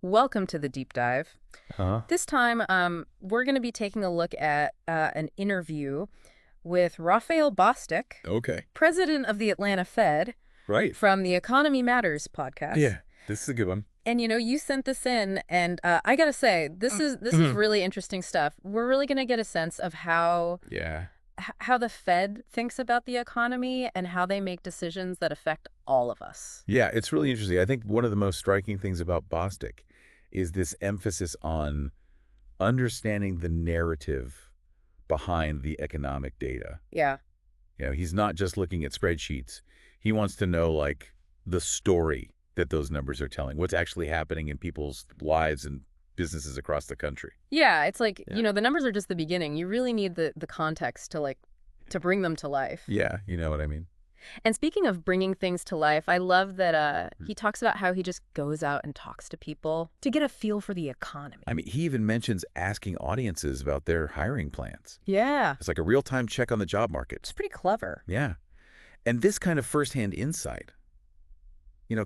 Welcome to the deep dive. Huh? This time, we're going to be taking a look at an interview with Raphael Bostic, Okay. president of the Atlanta Fed, Right. from the Economy Matters podcast. Yeah, this is a good one. And you sent this in, and I gotta say, this is really interesting stuff. We're really going to get a sense of Yeah. how the Fed thinks about the economy and how they make decisions that affect all of us. Yeah, it's really interesting. I think one of the most striking things about Bostic is this emphasis on understanding the narrative behind the economic data. Yeah. He's not just looking at spreadsheets. He wants to know, like, the story that those numbers are telling, what's actually happening in people's lives and businesses across the country. Yeah, it's like, Yeah. the numbers are just the beginning. You really need the context to bring them to life. Yeah, you know what I mean? And speaking of bringing things to life, I love that he talks about how he just goes out and talks to people to get a feel for the economy. I mean, he even mentions asking audiences about their hiring plans. Yeah, It's like a real-time check on the job market. it's pretty clever. Yeah. And this kind of firsthand insight,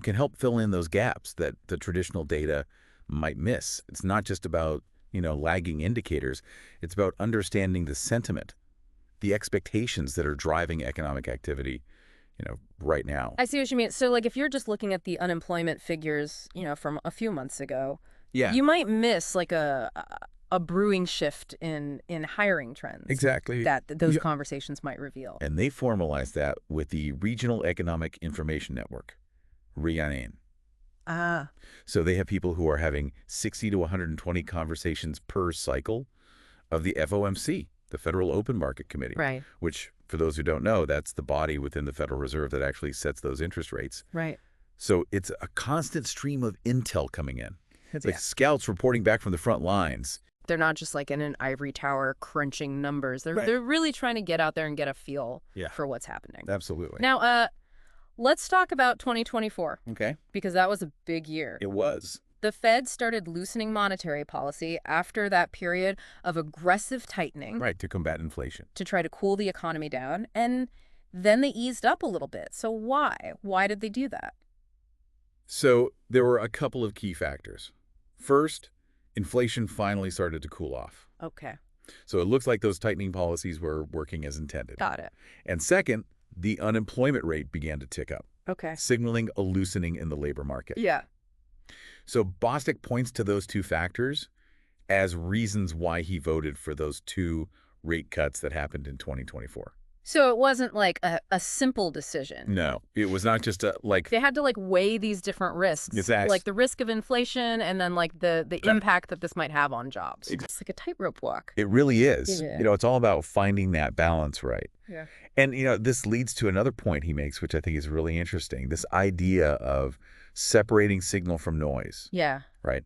can help fill in those gaps that the traditional data might miss. It's not just about, lagging indicators. It's about understanding the sentiment, the expectations that are driving economic activity, right now. I see what you mean. So, like, if you're just looking at the unemployment figures, from a few months ago, Yeah, you might miss, like, a brewing shift in hiring trends exactly. that those Yeah. conversations might reveal. And they formalize that with the Regional Economic Information Network, RIAN. Ah, So they have people who are having 60 to 120 conversations per cycle of the FOMC, the Federal Open Market Committee, right, which, for those who don't know, that's the body within the Federal Reserve that actually sets those interest rates. right. So it's a constant stream of intel coming in. It's like Yeah. scouts reporting back from the front lines. They're not just like in an ivory tower crunching numbers. They're Right. they're really trying to get out there and get a feel Yeah. for what's happening. Absolutely. Now, let's talk about 2024 Okay. because that was a big year. It was. The Fed started loosening monetary policy after that period of aggressive tightening Right, to combat inflation. to try to cool the economy down, and then they eased up a little bit. So why? Why did they do that? So there were a couple of key factors. First, inflation finally started to cool off. Okay, So it looks like those tightening policies were working as intended. got it. And second, the unemployment rate began to tick up, Okay. signaling a loosening in the labor market. Yeah. So Bostic points to those two factors as reasons why he voted for those two rate cuts that happened in 2024. So it wasn't like a simple decision. No, it was not just They had to weigh these different risks, Exactly. like the risk of inflation and then the Yeah. impact that this might have on jobs. Ex- It's like a tightrope walk. It really is. Yeah. It's all about finding that balance right. Yeah. And, this leads to another point he makes, which I think is really interesting, this idea of separating signal from noise, Yeah. right?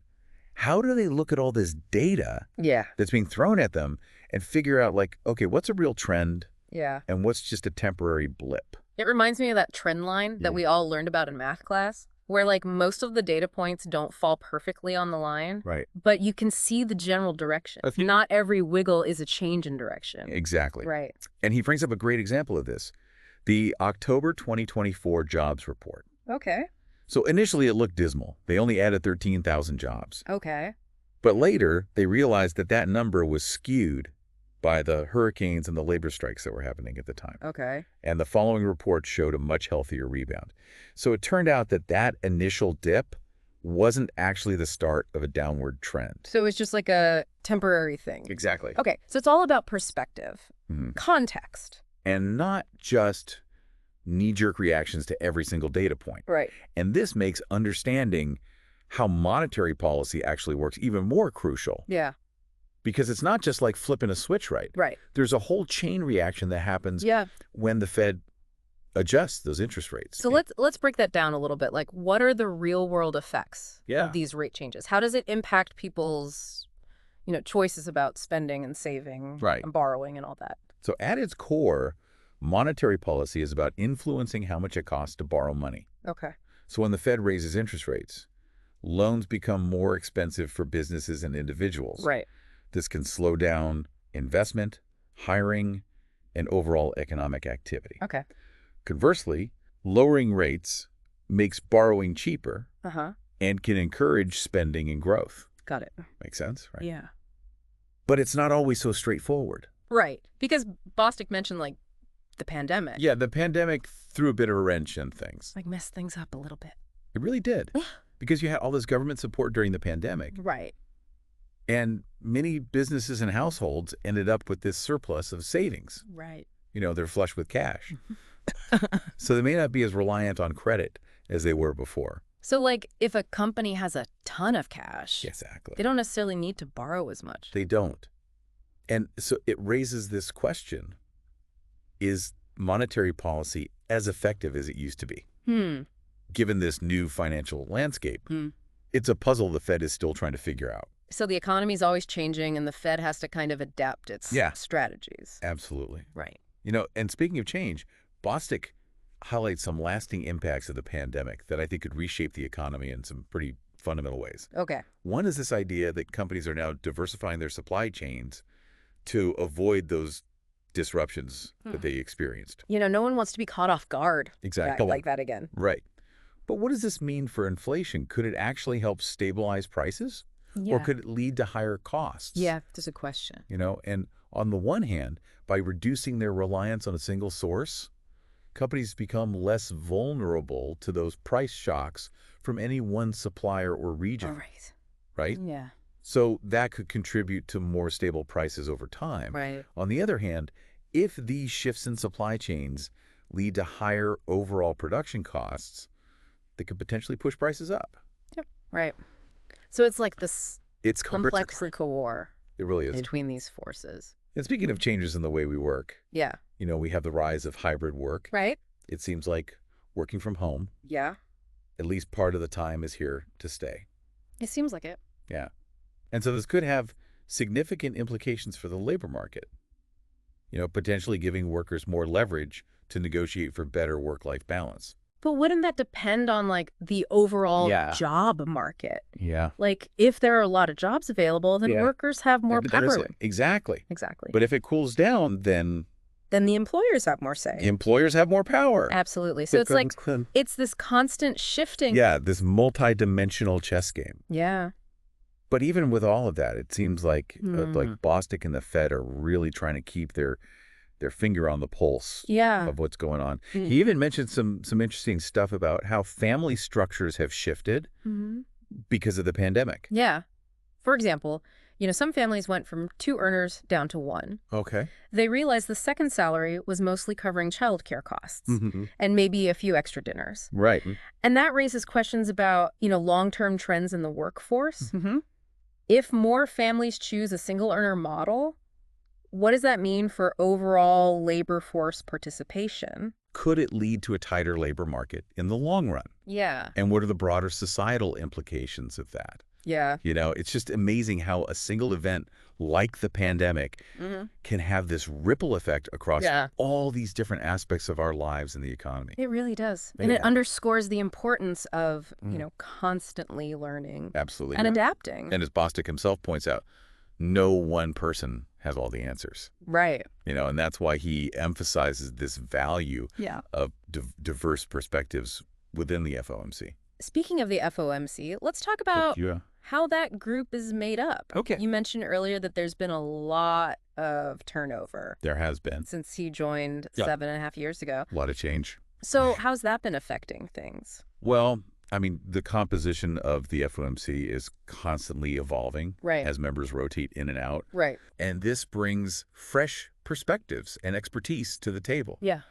How do they look at all this data Yeah. that's being thrown at them and figure out, like, okay, what's a real trend Yeah. and what's just a temporary blip? It reminds me of that trend line Yeah. that we all learned about in math class, where most of the data points don't fall perfectly on the line, Right. but you can see the general direction. A few- Not every wiggle is a change in direction. Exactly. Right. And he brings up a great example of this, the October 2024 jobs report. Okay. So initially it looked dismal. They only added 13,000 jobs. Okay. But later they realized that number was skewed by the hurricanes and the labor strikes that were happening at the time. Okay. And the following report showed a much healthier rebound. So it turned out that initial dip wasn't actually the start of a downward trend. So it's just like a temporary thing. Exactly. Okay. So it's all about perspective, Mhm. context. And not just knee-jerk reactions to every single data point. Right. And this makes understanding how monetary policy actually works even more crucial, Yeah. because it's not just like flipping a switch, right? Right. There's a whole chain reaction that happens Yeah. when the Fed adjusts those interest rates. So let's break that down a little bit. Like, what are the real world effects Yeah. of these rate changes? How does it impact people's, choices about spending and saving Right. and borrowing and all that? So at its core, monetary policy is about influencing how much it costs to borrow money. Okay. So when the Fed raises interest rates, loans become more expensive for businesses and individuals. Right. This can slow down investment, hiring, and overall economic activity. Okay. Conversely, lowering rates makes borrowing cheaper, Uh-huh. and can encourage spending and growth. Got it. Makes sense, right? Yeah. But it's not always so straightforward. Right. Because Bostic mentioned, like, the pandemic. Yeah, the pandemic threw a bit of a wrench in things. Like, messed things up a little bit. It really did. Because you had all this government support during the pandemic. Right. And many businesses and households ended up with this surplus of savings. Right. They're flush with cash. So they may not be as reliant on credit as they were before. So, like, if a company has a ton of cash, Exactly. they don't necessarily need to borrow as much. They don't. And so it raises this question, is monetary policy as effective as it used to be? Given this new financial landscape, it's a puzzle the Fed is still trying to figure out. So the economy is always changing, and the Fed has to kind of adapt its strategies. Absolutely. Right. And speaking of change, Bostic highlights some lasting impacts of the pandemic that I think could reshape the economy in some pretty fundamental ways. Okay. One is this idea that companies are now diversifying their supply chains to avoid those disruptions that they experienced. No one wants to be caught off guard. Exactly. Like that again. Right. But what does this mean for inflation? Could it actually help stabilize prices? Yeah. Or could it lead to higher costs? Yeah, there's a question. And on the one hand, by reducing their reliance on a single source, companies become less vulnerable to those price shocks from any one supplier or region. All right. Right? Yeah. So that could contribute to more stable prices over time. Right. On the other hand, if these shifts in supply chains lead to higher overall production costs, they could potentially push prices up. Yep. Right. So it's like this It's complex war It really is. between these forces. And speaking of changes in the way we work, Yeah. we have the rise of hybrid work. Right. It seems like working from home, Yeah. at least part of the time, is here to stay. It seems like it. Yeah. And so this could have significant implications for the labor market, potentially giving workers more leverage to negotiate for better work-life balance. But wouldn't that depend on, like, the overall job market? Yeah. Like, if there are a lot of jobs available, then workers have more power. Exactly. Exactly. But if it cools down, then the employers have more say. employers have more power. Absolutely. So it's like, it's this constant shifting. Yeah, this multi-dimensional chess game. Yeah. But even with all of that, it seems like Bostic and the Fed are really trying to keep their finger on the pulse of what's going on. He even mentioned some interesting stuff about how family structures have shifted because of the pandemic. Yeah. For example, some families went from 2 earners down to 1. Okay. They realized the second salary was mostly covering childcare costs and maybe a few extra dinners. Right. And that raises questions about, long-term trends in the workforce. If more families choose a single earner model, what does that mean for overall labor force participation? Could it lead to a tighter labor market in the long run? Yeah. And what are the broader societal implications of that? Yeah. It's just amazing how a single event like the pandemic can have this ripple effect across all these different aspects of our lives and the economy. It really does. And it underscores the importance of, constantly learning. Absolutely. And adapting. And as Bostic himself points out, no one person has all the answers. Right. And that's why he emphasizes this value of diverse perspectives within the FOMC. Speaking of the FOMC, let's talk about how that group is made up. Okay. You mentioned earlier that there's been a lot of turnover. There has been. Since he joined 7.5 years ago. A lot of change. So how's that been affecting things? Well, the composition of the FOMC is constantly evolving as members rotate in and out. Right. And this brings fresh perspectives and expertise to the table. Yeah.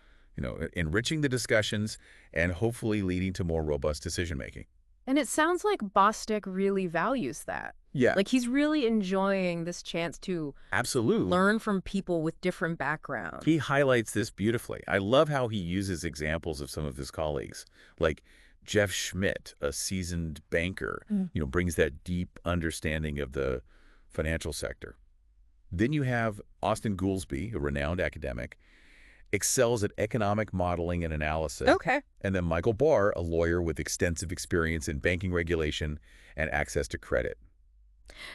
Enriching the discussions and hopefully leading to more robust decision-making. And it sounds like Bostic really values that. Yeah. Like he's really enjoying this chance to learn from people with different backgrounds. He highlights this beautifully. I love how he uses examples of some of his colleagues, like Jeff Schmidt, a seasoned banker, brings that deep understanding of the financial sector. Then you have Austin Goolsbee, a renowned academic, excels at economic modeling and analysis. Okay. And then Michael Barr, a lawyer with extensive experience in banking regulation and access to credit.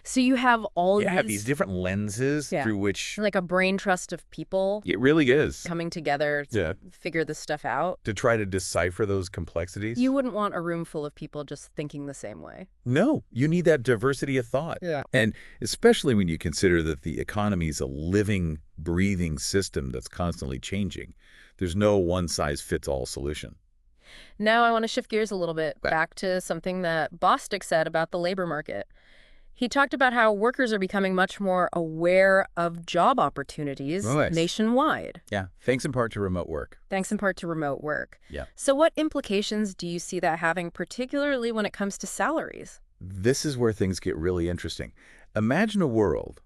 So you have all You have these these, different lenses yeah, through which like a brain trust of people it really is. coming together Yeah. to figure this stuff out. To try to decipher those complexities. You wouldn't want a room full of people just thinking the same way. No, you need that diversity of thought. Yeah. And especially when you consider that the economy is a living, breathing system that's constantly changing. There's no one-size-fits-all solution. Now I want to shift gears a little bit Right. back to something that Bostic said about the labor market. He talked about how workers are becoming much more aware of job opportunities Nice. nationwide, Yeah, thanks in part to remote work. thanks in part to remote work. Yeah. So what implications do you see that having, particularly when it comes to salaries? This is where things get really interesting. Imagine a world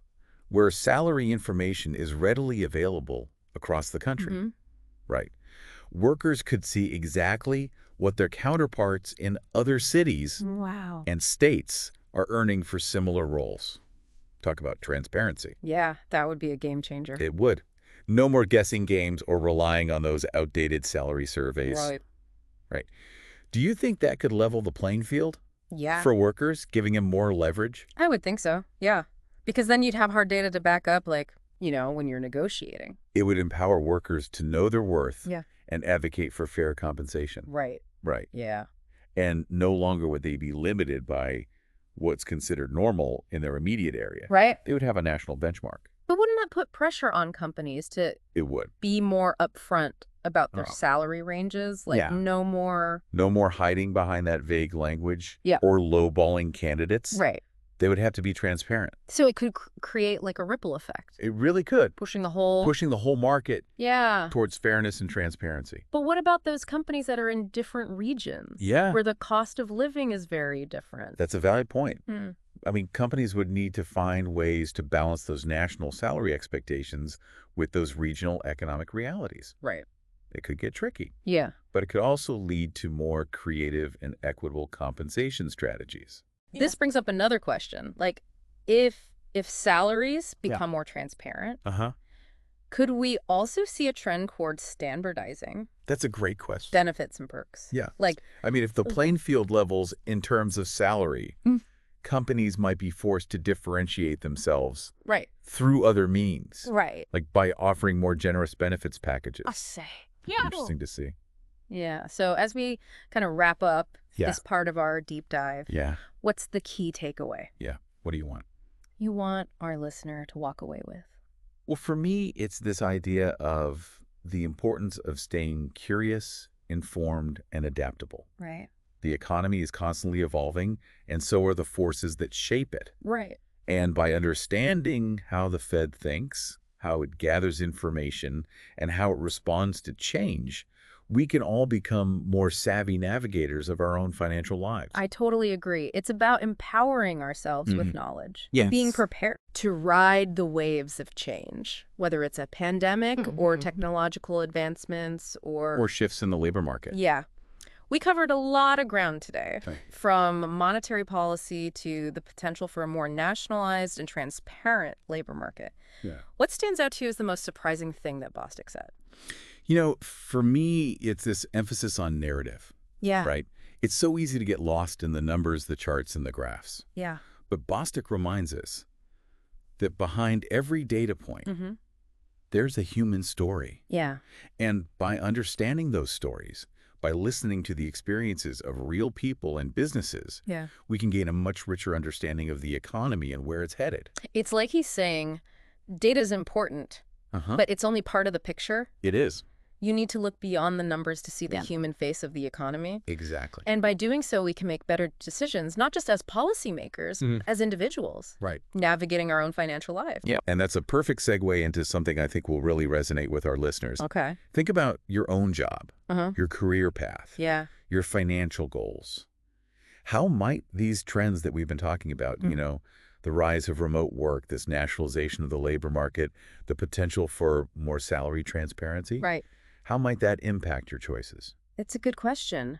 where salary information is readily available across the country. Mhm. Right. Workers could see exactly what their counterparts in other cities Wow. and states are earning for similar roles. Talk about transparency. Yeah, that would be a game changer. It would. No more guessing games or relying on those outdated salary surveys. Right. Right. Do you think that could level the playing field Yeah. for workers, giving them more leverage? I would think so. Yeah. Because then you'd have hard data to back up, like, when you're negotiating. It would empower workers to know their worth Yeah. and advocate for fair compensation. Right. Right. Yeah. And no longer would they be limited by what's considered normal in their immediate area. Right. They would have a national benchmark. But wouldn't that put pressure on companies to It would. be more upfront about their Oh. salary ranges? Like, Yeah. no more. No more hiding behind that vague language Yeah. or lowballing candidates. Right. They would have to be transparent. So it could create like a ripple effect, It really could. pushing the whole. Pushing the whole market Yeah. towards fairness and transparency. But what about those companies that are in different regions? Yeah. Where the cost of living is very different. That's a valid point. Hmm. I mean, companies would need to find ways to balance those national salary expectations with those regional economic realities. Right. It could get tricky, Yeah. but it could also lead to more creative and equitable compensation strategies. This brings up another question. Like, if salaries Yeah. become more transparent, Uh-huh. could we also see a trend towards standardizing That's a great question. benefits and perks? Yeah. Like, I mean, if the playing field levels in terms of salary, Mm. companies might be forced to differentiate themselves right. through other means, Right. like by offering more generous benefits packages. I say. Interesting to see. Yeah. So as we kind of wrap up Yeah. this part of our deep dive, Yeah. what's the key takeaway Yeah. What do you want? you want our listener to walk away with? Well, for me, it's this idea of the importance of staying curious, informed, and adaptable. Right. The economy is constantly evolving, and so are the forces that shape it. Right. And by understanding how the Fed thinks, how it gathers information, and how it responds to change, we can all become more savvy navigators of our own financial lives. I totally agree. It's about empowering ourselves with Mhm. knowledge. Yes. Being prepared to ride the waves of change, whether it's a pandemic or technological advancements Or shifts in the labor market. Yeah. We covered a lot of ground today, Okay. from monetary policy to the potential for a more nationalized and transparent labor market. Yeah. What stands out to you as the most surprising thing that Bostic said? You know, for me, it's this emphasis on narrative, Yeah. right? It's so easy to get lost in the numbers, the charts, and the graphs. Yeah. But Bostic reminds us that behind every data point, Mm-hmm. there's a human story. Yeah. And by understanding those stories, by listening to the experiences of real people and businesses, Yeah. we can gain a much richer understanding of the economy and where it's headed. It's like he's saying data is important, but it's only part of the picture. It is. You need to look beyond the numbers to see the human face of the economy. Exactly. And by doing so, we can make better decisions, not just as policymakers, as individuals, Right. navigating our own financial lives. Yeah. And that's a perfect segue into something I think will really resonate with our listeners. Okay. Think about your own job, Uh-huh. your career path, Yeah. your financial goals. How might these trends that we've been talking about, the rise of remote work, this nationalization of the labor market, the potential for more salary transparency, Right. how might that impact your choices? It's a good question.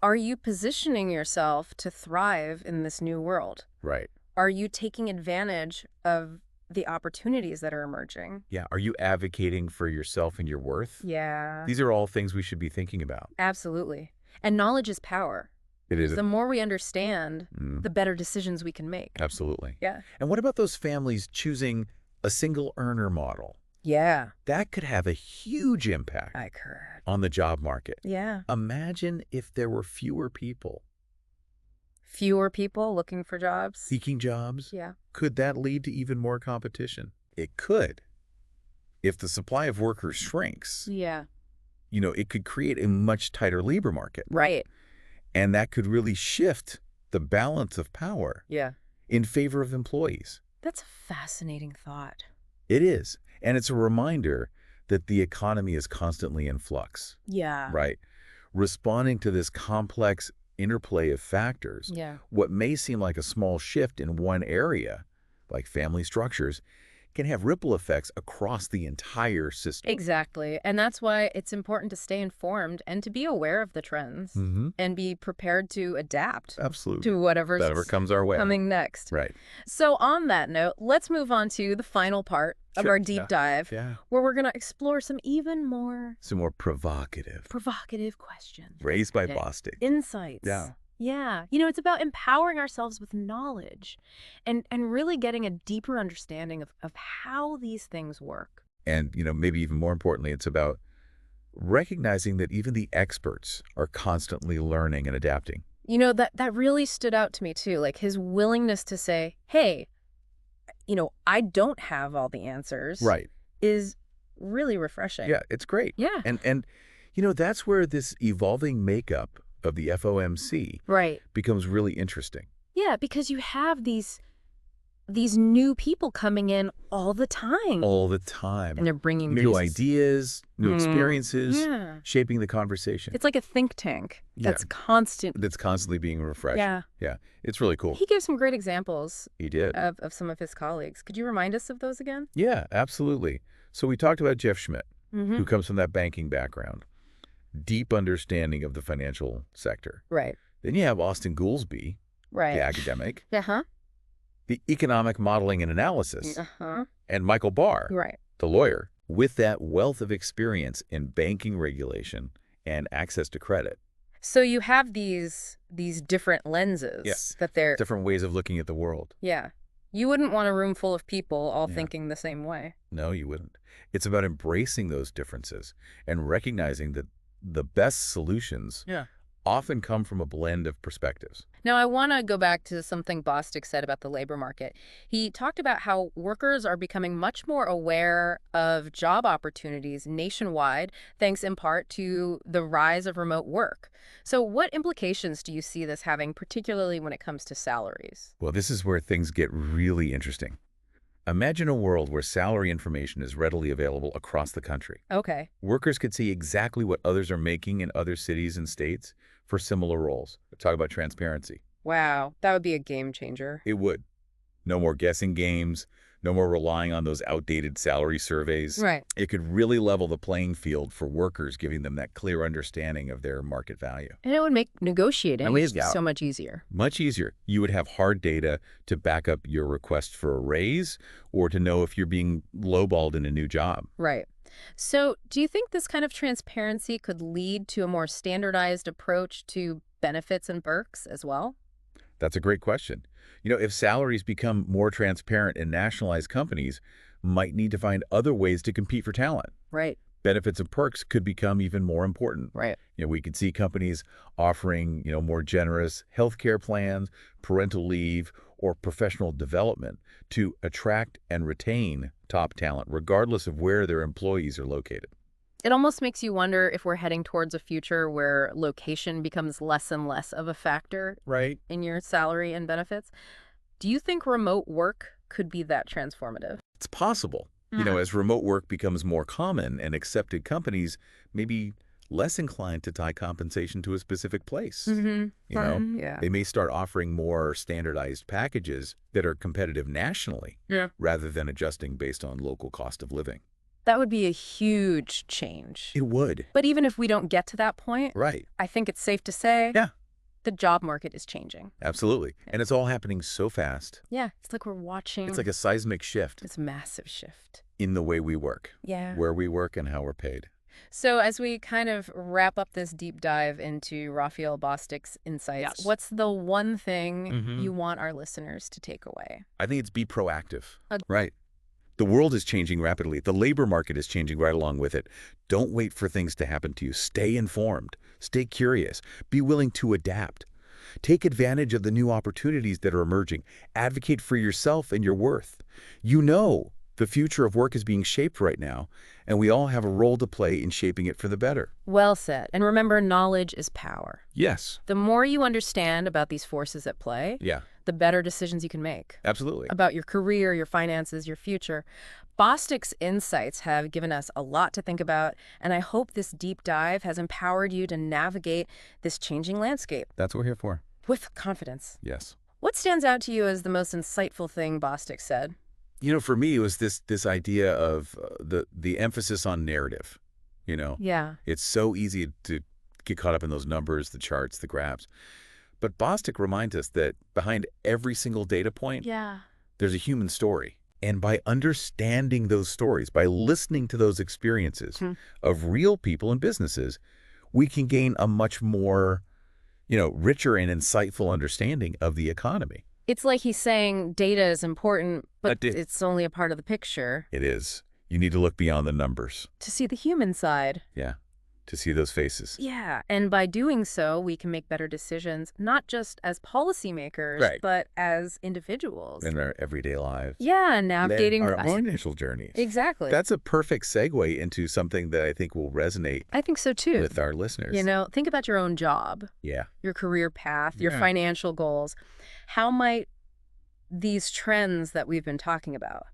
Are you positioning yourself to thrive in this new world? Right. Are you taking advantage of the opportunities that are emerging? Yeah. Are you advocating for yourself and your worth? Yeah. These are all things we should be thinking about. Absolutely. And knowledge is power. It is. The more we understand, Mm, the better decisions we can make. absolutely. Yeah. And what about those families choosing a single earner model? Yeah. That could have a huge impact I heard. on the job market. Yeah. Imagine if there were fewer people Fewer people looking for jobs. seeking jobs. Yeah. Could that lead to even more competition? It could. If the supply of workers shrinks, Yeah. it could create a much tighter labor market. Right. And that could really shift the balance of power Yeah. in favor of employees. That's a fascinating thought. It is. And it's a reminder that the economy is constantly in flux, Yeah. right? Responding to this complex interplay of factors, Yeah. what may seem like a small shift in one area, like family structures, can have ripple effects across the entire system. Exactly. And that's why it's important to stay informed and to be aware of the trends and be prepared to adapt Absolutely. to whatever's Whatever comes our way. coming next. Right. So on that note, let's move on to the final part of Sure. our deep dive, Yeah. where we're going to explore some even more Some more provocative, provocative questions. raised by Okay. Bostic. Insights. Yeah. Yeah. It's about empowering ourselves with knowledge and really getting a deeper understanding of how these things work. And, maybe even more importantly, it's about recognizing that even the experts are constantly learning and adapting. That really stood out to me too, like his willingness to say, hey, I don't have all the answers. Right. Is really refreshing. Yeah, it's great. Yeah. And that's where this evolving makeup of the FOMC Right. becomes really interesting. Yeah, because you have these new people coming in all the time. All the time. And they're bringing new these ideas, new experiences, Yeah. shaping the conversation. It's like a think tank that's constant. That's constantly being refreshed. Yeah. Yeah. It's really cool. He gave some great examples He did. of some of his colleagues. Could you remind us of those again? Yeah, absolutely. So we talked about Jeff Schmidt, Mm-hmm. who comes from that banking background, deep understanding of the financial sector. Right. Then you have Austin Goolsbee, Right. the academic, Uh-huh. the economic modeling and analysis, Uh-huh. and Michael Barr, Right. the lawyer, with that wealth of experience in banking regulation and access to credit. So you have these different lenses Yes. that they're Different ways of looking at the world. Yeah. You wouldn't want a room full of people all Yeah. thinking the same way. No, you wouldn't. It's about embracing those differences and recognizing that the best solutions often come from a blend of perspectives. Now, I want to go back to something Bostic said about the labor market. He talked about how workers are becoming much more aware of job opportunities nationwide, thanks in part to the rise of remote work. So what implications do you see this having, particularly when it comes to salaries? Well, this is where things get really interesting. Imagine a world where salary information is readily available across the country. Okay. Workers could see exactly what others are making in other cities and states for similar roles. Talk about transparency. Wow. That would be a game changer. It would. No more guessing games, no more relying on those outdated salary surveys. Right. It could really level the playing field for workers, giving them that clear understanding of their market value. And it would make negotiating Yeah. so much easier. Much easier. You would have hard data to back up your request for a raise or to know if you're being lowballed in a new job. Right. So do you think this kind of transparency could lead to a more standardized approach to benefits and perks as well? That's a great question. If salaries become more transparent and nationalized companies might need to find other ways to compete for talent. Right. Benefits and perks could become even more important. Right. We could see companies offering, more generous healthcare plans, parental leave, or professional development to attract and retain top talent, regardless of where their employees are located. It almost makes you wonder if we're heading towards a future where location becomes less and less of a factor Right. in your salary and benefits. Do you think remote work could be that transformative? It's possible. As remote work becomes more common and accepted, companies may be less inclined to tie compensation to a specific place. Yeah. They may start offering more standardized packages that are competitive nationally rather than adjusting based on local cost of living. That would be a huge change. It would. But even if we don't get to that point, Right. I think it's safe to say Yeah. the job market is changing. Absolutely. And it's all happening so fast. Yeah, it's like we're watching. It's like a seismic shift It's a massive shift. in the way we work, Yeah. where we work, and how we're paid. So as we kind of wrap up this deep dive into Raphael Bostic's insights, Yes. what's the one thing Hmm. you want our listeners to take away? I think it's be proactive. Uh, Right. The world is changing rapidly. The labor market is changing right along with it. Don't wait for things to happen to you. Stay informed. Stay curious. Be willing to adapt. Take advantage of the new opportunities that are emerging. Advocate for yourself and your worth. You know the future of work is being shaped right now, and we all have a role to play in shaping it for the better. Well said. And remember, knowledge is power. Yes. The more you understand about these forces at play, Yeah, the better decisions you can make absolutely. about your career, your finances, your future. Bostic's insights have given us a lot to think about, and I hope this deep dive has empowered you to navigate this changing landscape That's what we're here for. with confidence. Yes. What stands out to you as the most insightful thing Bostic said? For me, it was this idea of the emphasis on narrative. Yeah. It's so easy to get caught up in those numbers, the charts, the graphs. But Bostic reminds us that behind every single data point, Yeah. there's a human story. And by understanding those stories, by listening to those experiences of real people and businesses, we can gain a much more, richer and insightful understanding of the economy. It's like he's saying data is important, but It it's only a part of the picture. is. You need to look beyond the numbers. To see the human side. Yeah. To see those faces. Yeah, and by doing so, we can make better decisions, not just as policymakers, Right. but as individuals. In our everyday lives. Yeah, navigating Our financial journeys. Exactly. That's a perfect segue into something that I think will resonate I think so too. with our listeners. Think about your own job, Yeah. your career path, your Yeah. financial goals. How might these trends that we've been talking about,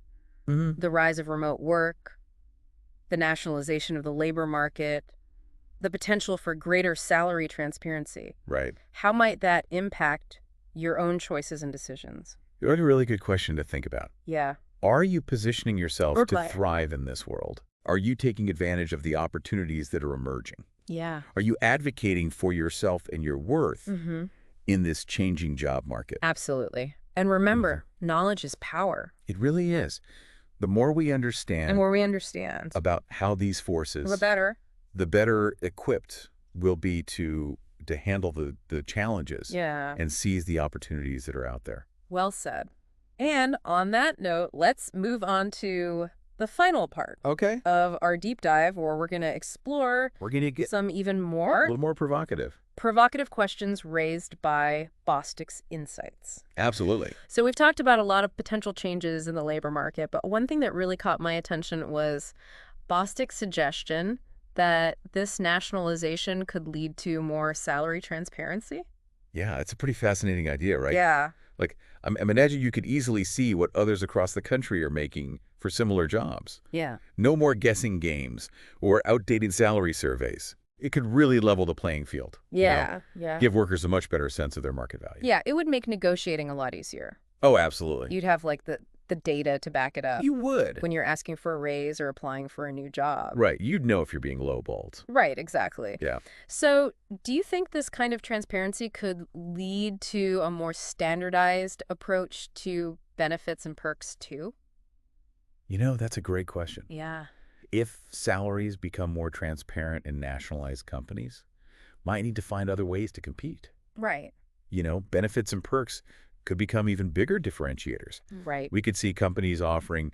the rise of remote work, the nationalization of the labor market, the potential for greater salary transparency, Right. how might that impact your own choices and decisions? You're a really good question to think about. Yeah. Are you positioning yourself Or to play. thrive in this world? Are you taking advantage of the opportunities that are emerging? Yeah. Are you advocating for yourself and your worth in this changing job market? Absolutely. And remember, knowledge is power. It really is. The more we understand And where we understand, about how these forces, the better. the better equipped we'll be to handle the challenges Yeah. and seize the opportunities that are out there. Well said. And on that note, let's move on to the final part Okay. of our deep dive, where we're going to explore We're going to get some even a more little more provocative. provocative questions raised by Bostic's insights. Absolutely. So we've talked about a lot of potential changes in the labor market, but one thing that really caught my attention was Bostic's suggestion that this nationalization could lead to more salary transparency. Yeah, it's a pretty fascinating idea, right? Yeah. Like, I imagine you could easily see what others across the country are making for similar jobs. Yeah. No more guessing games or outdated salary surveys. It could really level the playing field. Yeah. Give workers a much better sense of their market value. Yeah, it would make negotiating a lot easier. Oh, absolutely. You'd have like the data to back it up You would. when you're asking for a raise or applying for a new job. Right. You'd know if you're being lowballed. Right, exactly. Yeah. So do you think this kind of transparency could lead to a more standardized approach to benefits and perks too? That's a great question. Yeah. If salaries become more transparent in nationalized companies, might need to find other ways to compete. Right. Benefits and perks could become even bigger differentiators. Right. We could see companies offering,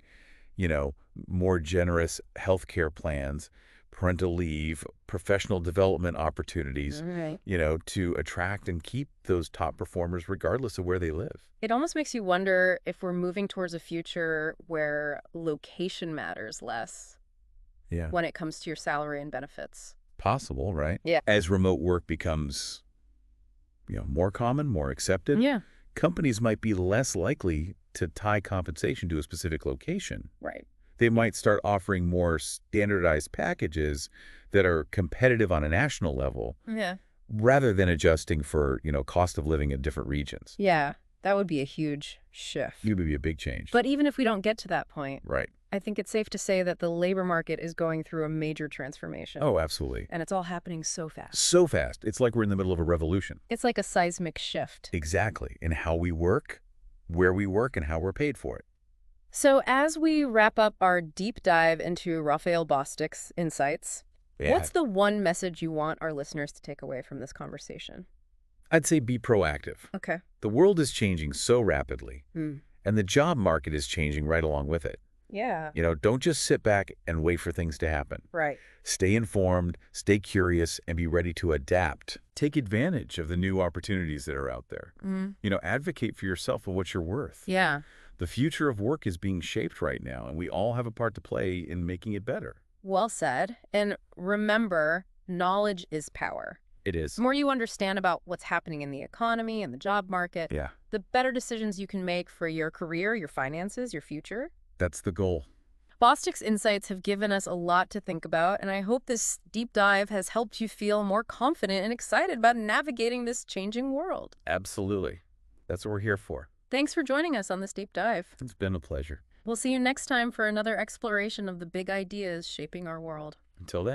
more generous healthcare plans, parental leave, professional development opportunities, Right. To attract and keep those top performers regardless of where they live. It almost makes you wonder if we're moving towards a future where location matters less Yeah. when it comes to your salary and benefits. Possible, right? Yeah. As remote work becomes, more common, more accepted, Yeah. companies might be less likely to tie compensation to a specific location. Right. They might start offering more standardized packages that are competitive on a national level Yeah. rather than adjusting for, cost of living in different regions. Yeah. That would be a huge shift. It would be a big change. But even if we don't get to that point, Right. I think it's safe to say that the labor market is going through a major transformation. Oh, absolutely. And it's all happening so fast. So fast. It's like we're in the middle of a revolution. It's like a seismic shift. Exactly. In how we work, where we work, and how we're paid for it. So as we wrap up our deep dive into Raphael Bostic's insights, Yeah, What's the one message you want our listeners to take away from this conversation? I'd say be proactive. Okay. The world is changing so rapidly, Hmm. and the job market is changing right along with it. Yeah. Don't just sit back and wait for things to happen. Right. Stay informed, stay curious, and be ready to adapt. Take advantage of the new opportunities that are out there. Mm. Advocate for yourself and what you're worth. Yeah. The future of work is being shaped right now, and we all have a part to play in making it better. Well said. And remember, knowledge is power. It The is. more you understand about what's happening in the economy and the job market, Yeah, the better decisions you can make for your career, your finances, your future. that's the goal. Bostic's insights have given us a lot to think about, and I hope this deep dive has helped you feel more confident and excited about navigating this changing world. Absolutely. That's what we're here for. Thanks for joining us on this deep dive. It's been a pleasure. We'll see you next time for another exploration of the big ideas shaping our world. Until then.